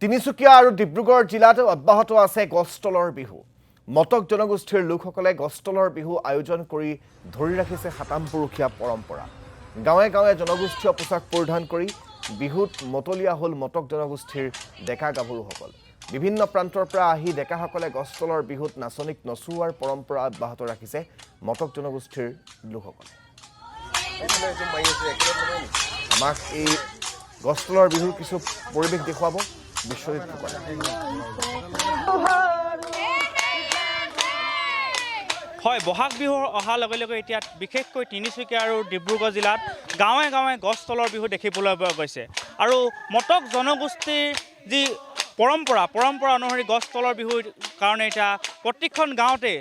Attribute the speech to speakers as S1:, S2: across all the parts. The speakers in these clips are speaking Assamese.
S1: তিনিচুকীয়া আৰু ডিব্ৰুগড় জিলাত অব্যাহত আছে গছতলৰ বিহু। মটক জনগোষ্ঠীৰ লোকসকলে গছতলৰ বিহু আয়োজন কৰি ধৰি ৰাখিছে সাতামপুৰুষীয়া পৰম্পৰা। গাঁৱে গাঁৱে জনগোষ্ঠীয় পোছাক পৰিধান কৰি বিহুত মতলীয়া হ'ল মটক জনগোষ্ঠীৰ ডেকা গাভৰুসকল। বিভিন্ন প্ৰান্তৰ পৰা আহি ডেকাসকলে গছতলৰ বিহুত নাচনীক নচুওৱাৰ পৰম্পৰা অব্যাহত ৰাখিছে মটক জনগোষ্ঠীৰ লোকসকলে। আমাক এই গছতলৰ বিহুৰ কিছু পৰিৱেশ দেখুৱাব বিশ্বজিৎ ফুকনে।
S2: হয়, বহাগ বিহুৰ অহাৰ লগে লগে এতিয়া বিশেষকৈ তিনিচুকীয়া আৰু ডিব্ৰুগড় জিলাত গাঁৱে গাঁৱে গছতলৰ বিহু দেখিবলৈ পোৱা গৈছে। আৰু মটক জনগোষ্ঠীৰ যি পৰম্পৰা অনুসৰি গছতলৰ বিহুৰ কাৰণে এতিয়া প্ৰতিখন গাঁৱতে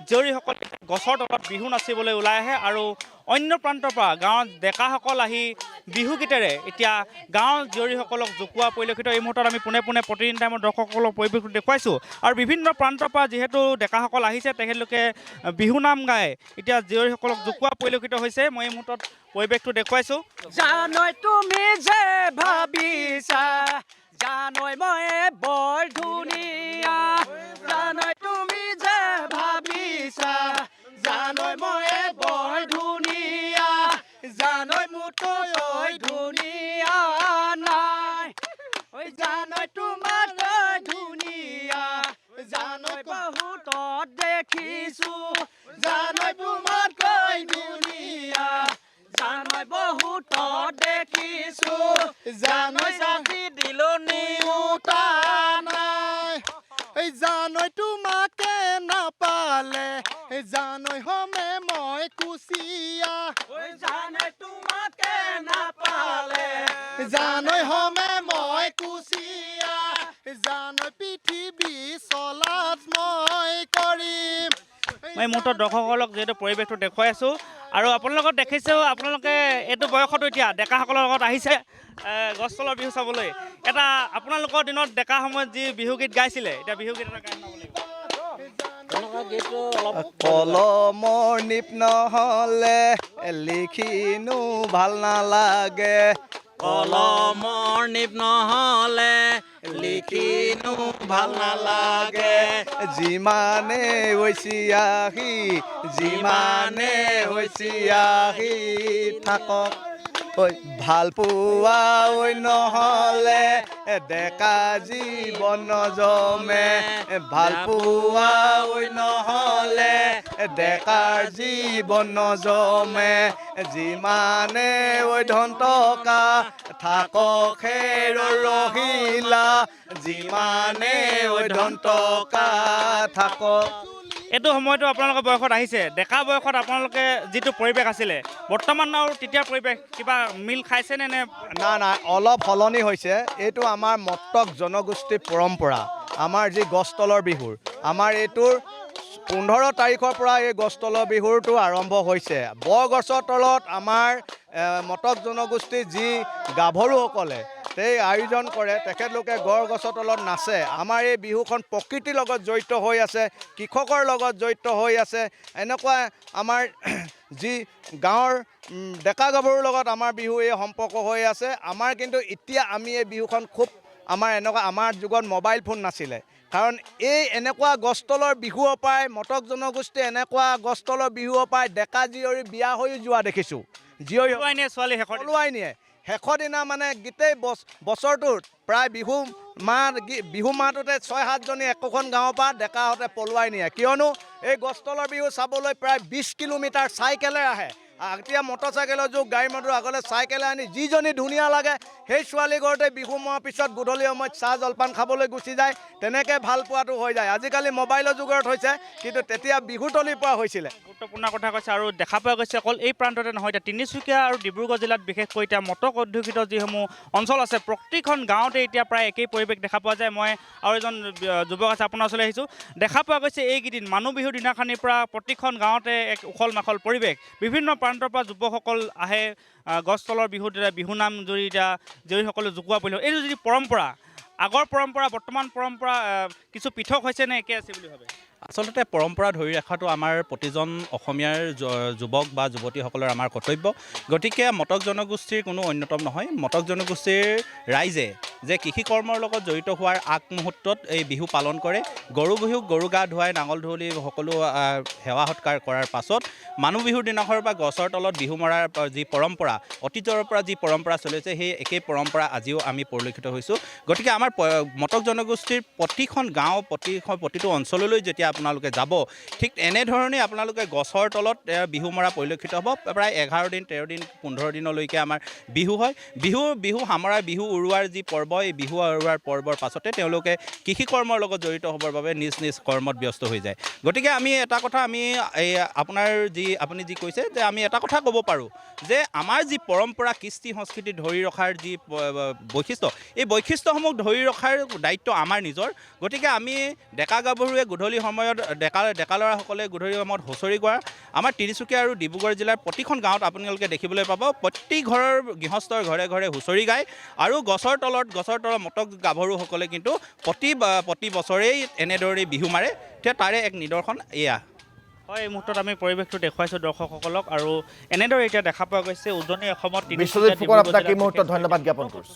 S2: জীয়ৰীসকল গছৰ তলত বিহু নাচিবলৈ ওলাই আহে আৰু অন্য প্ৰান্তৰ পৰা গাঁৱত ডেকাসকল আহি বিহুগীতেৰে এতিয়া গাঁৱৰ জীয়ৰীসকলক জোকোৱা পৰিলক্ষিত। এই মুহূৰ্তত আমি পোনে পোনে প্ৰতিদিন টাইমত দৰ্শকসকলক পৰিৱেশটো দেখুৱাইছোঁ। আৰু বিভিন্ন প্ৰান্তৰ পৰা যিহেতু ডেকাসকল আহিছে, তেখেতলোকে বিহুনাম গাই এতিয়া জীয়ৰীসকলক জোকোৱা পৰিলক্ষিত হৈছে। মই এই মুহূৰ্তত পৰিৱেশটো দেখুৱাইছোঁ।
S3: জানৈ তুমি যে ভাবিছা, জানৈ মই বৰ ধুনীয়া, জানৈ তুমি যে ভাবিছা, জানৈ মই বৰ ধুনীয়া, জানৈ মোতকৈ ধুনীয়া নাই, ঐ জানৈ তোমাতকৈ ধুনীয়া, জানৈ বহুতত দেখিছোঁ, জানৈ তোমাতকৈ ধুনীয়া, জানৈ বহুতত দেখিছোঁ, জানৈ চাচি দিলো নিউতা নাই, এই জানৈ তোমাকে নাপালে, জানৈ হমে মই কুচিয়া, জানৈ তোমাকে নাপালে, জানৈ হমে মই কুচিয়া, জানৈ পৃথিৱী চলাত মই কৰিম।
S2: মই এই মুহূৰ্তত দৰ্শকসকলক যিহেতু পৰিৱেশটো দেখুৱাই আছোঁ। আৰু আপোনালোকক দেখিছোঁ, আপোনালোকে এইটো বয়সতো এতিয়া ডেকাসকলৰ লগত আহিছে গছতলৰ বিহু চাবলৈ। এটা আপোনালোকৰ দিনত ডেকা সময়ত যি বিহুগীত গাইছিলে, এতিয়া বিহুগীত এটা গাই
S4: কলমৰ নিপ নহ'লে লিখিনো ভাল নালাগে,
S3: কলমৰ নিপ নহ'লে লিখিনো ভাল নালাগে,
S4: যিমানে হৈছিয়াহি, যিমানে হৈছিয়াহি থাকক, ঐ ভাল পোৱা ঐ নহ'লে ডেকা জীৱন নজমে, ভাল পোৱা ঐ নহ'লে ডেকাৰ জীৱন নজমে, যিমানে ঐ ধন টকা থাকক খেৰ ৰহিলা, যিমানে ঐ ধন টকা থাকক।
S2: এইটো সময়তো আপোনালোকৰ বয়সত আহিছে, ডেকা বয়সত আপোনালোকে যিটো পৰিৱেশ আছিলে বৰ্তমান আৰু তেতিয়াৰ পৰিৱেশ কিবা মিল খাইছেনে নে?
S4: নাই, অলপ সলনি হৈছে। এইটো আমাৰ মটক জনগোষ্ঠীৰ পৰম্পৰা, আমাৰ যি গছতলৰ বিহুৰ, আমাৰ এইটোৰ 15 তাৰিখৰ পৰা এই গছতলৰ বিহুৰটো আৰম্ভ হৈছে। বৰগছৰ তলত আমাৰ মটক জনগোষ্ঠীৰ যি গাভৰুসকলে সেই আয়োজন কৰে, তেখেতলোকে গছৰ তলত নাচে। আমাৰ এই বিহুখন প্ৰকৃতিৰ লগত জড়িত হৈ আছে, কৃষকৰ লগত জড়িত হৈ আছে। এনেকুৱা আমাৰ যি গাঁৱৰ ডেকা গাভৰুৰ লগত আমাৰ বিহু এই সম্পৰ্ক হৈ আছে। আমাৰ কিন্তু এতিয়া আমি এই বিহুখন খুব আমাৰ যুগত মোবাইল ফোন নাছিলে, কাৰণ এই এনেকুৱা গছতলৰ বিহুৰ পৰাই মটক জনগোষ্ঠী এনেকুৱা গছতলৰ বিহুৰ পৰাই ডেকা জীয়ৰী বিয়া হৈ যোৱা দেখিছোঁ। জীয়ৰী
S2: ছোৱালী
S4: পলুৱাই নিয়ে শেষৰ দিনা, মানে গোটেই বছৰটোত প্ৰায় বিহু মাহটোতে 6-7 জনী একোখন গাঁৱৰ পৰা ডেকাহঁতে পলুৱাই নিয়ে। কিয়নো এই গছতলৰ বিহু চাবলৈ প্ৰায় 20 কিলোমিটাৰ চাইকেলে আহে। এতিয়া মটৰচাইকেলৰ যুগ, গাড়ী মটৰ আগলৈ চাইকেলে আনি যিজনী ধুনীয়া লাগে সেই ছোৱালী ঘৰতে বিহু মৰাৰ পিছত গধূলি সময়ত চাহ জলপান খাবলৈ গুচি যায়। তেনেকৈ ভাল পোৱাটো হৈ যায়। আজিকালি মোবাইলৰ যুগত হৈছে, কিন্তু তেতিয়া বিহুতলিৰ পৰা হৈছিলে।
S2: গুৰুত্বপূৰ্ণ কথা কৈছে। আৰু দেখা পোৱা গৈছে অকল এই প্ৰান্ততে নহয়, এতিয়া তিনিচুকীয়া আৰু ডিব্ৰুগড় জিলাত বিশেষকৈ এতিয়া মটক অধ্যুষিত যিসমূহ অঞ্চল আছে, প্ৰতিখন গাঁৱতে এতিয়া প্ৰায় একেই পৰিৱেশ দেখা পোৱা যায়। মই আৰু এজন যুৱক আছে, আপোনাৰ ওচৰলৈ আহিছোঁ। দেখা পোৱা গৈছে এইকেইদিন মানুহ বিহুৰ দিনাখনিৰ পৰা প্ৰতিখন গাঁৱতে এক উখল মাখল পৰিৱেশ। বিভিন্ন প্ৰান্তৰ পৰা যুৱকসকল আহে গছতলৰ বিহুত বিহুনাম জুৰি এতিয়া জীয়ৰীসকলে জোকোৱা পৰিল। এইটো যি পৰম্পৰা, আগৰ পৰম্পৰা বৰ্তমান পৰম্পৰা কিছু পৃথক হৈছে নে একে আছে বুলি ভাবে?
S5: আচলতে পৰম্পৰা ধৰি ৰখাটো আমাৰ প্ৰতিজন অসমীয়াৰ যুৱক বা যুৱতীসকলৰ আমাৰ কৰ্তব্য। গতিকে মটক জনগোষ্ঠীৰ কোনো অন্যতম নহয়। মটক জনগোষ্ঠীৰ ৰাইজে যে কৃষি কৰ্মৰ লগত জড়িত হোৱাৰ আগমুহূৰ্তত এই বিহু পালন কৰে। গৰু বিহুক গৰু গা ধুৱাই নাঙল ধুৱলি সকলো সেৱা সৎকাৰ কৰাৰ পাছত মানুহ বিহুৰ দিনাখনৰ পৰা গছৰ তলত বিহু মৰাৰ যি পৰম্পৰা, অতীজৰ পৰা যি পৰম্পৰা চলিছে সেই একেই পৰম্পৰা আজিও আমি পৰিলক্ষিত হৈছোঁ। গতিকে আমাৰ মটক জনগোষ্ঠীৰ প্ৰতিখন গাঁও প্ৰতিটো অঞ্চললৈ যেতিয়া আপোনালোকে যাব, ঠিক এনেধৰণেই আপোনালোকে গছৰ তলত বিহু মৰা পৰিলক্ষিত হ'ব। প্ৰায় 11 দিন 13 দিন 15 দিনলৈকে আমাৰ বিহু হয়। বিহু সামৰা বিহু উৰুৱাৰ যি পৰ্ব, এই বিহু উৰুৱাৰ পৰ্বৰ পাছতে তেওঁলোকে কৃষি কৰ্মৰ লগত জড়িত হ'বৰ বাবে নিজ নিজ কৰ্মত ব্যস্ত হৈ যায়। গতিকে আমি এটা কথা এই আপোনাৰ আপুনি যি কৈছে যে আমি এটা কথা ক'ব পাৰোঁ যে আমাৰ যি পৰম্পৰা কৃষ্টি সংস্কৃতি ধৰি ৰখাৰ যি বৈশিষ্ট্য, এই বৈশিষ্ট্যসমূহ ধৰি ৰখাৰ দায়িত্ব আমাৰ নিজৰ। গতিকে আমি ডেকা গাভৰুৱে গধূলি সময়ত ডেকা ল'ৰাসকলে গধূলি সময়ত হুঁচৰি গোৱা আমাৰ তিনিচুকীয়া আৰু ডিব্ৰুগড় জিলাৰ প্ৰতিখন গাঁৱত আপোনালোকে দেখিবলৈ পাব। প্ৰতি ঘৰৰ গৃহস্থৰ ঘৰে ঘৰে হুঁচৰি গায় আৰু গছৰ তলত মটক গাভৰুসকলে কিন্তু প্ৰতি বছৰেই এনেদৰে বিহু মাৰে। তাৰে এক নিদৰ্শন এয়া।
S2: হয়, এই মুহূৰ্তত আমি পৰিৱেশটো দেখুৱাইছোঁ দৰ্শকসকলক আৰু এনেদৰে এতিয়া দেখা পোৱা গৈছে উজনি অসমত
S1: বিশ্বজিৎ ফুকন আপোনাক এই মুহূৰ্তত ধন্যবাদ জ্ঞাপন কৰিছোঁ।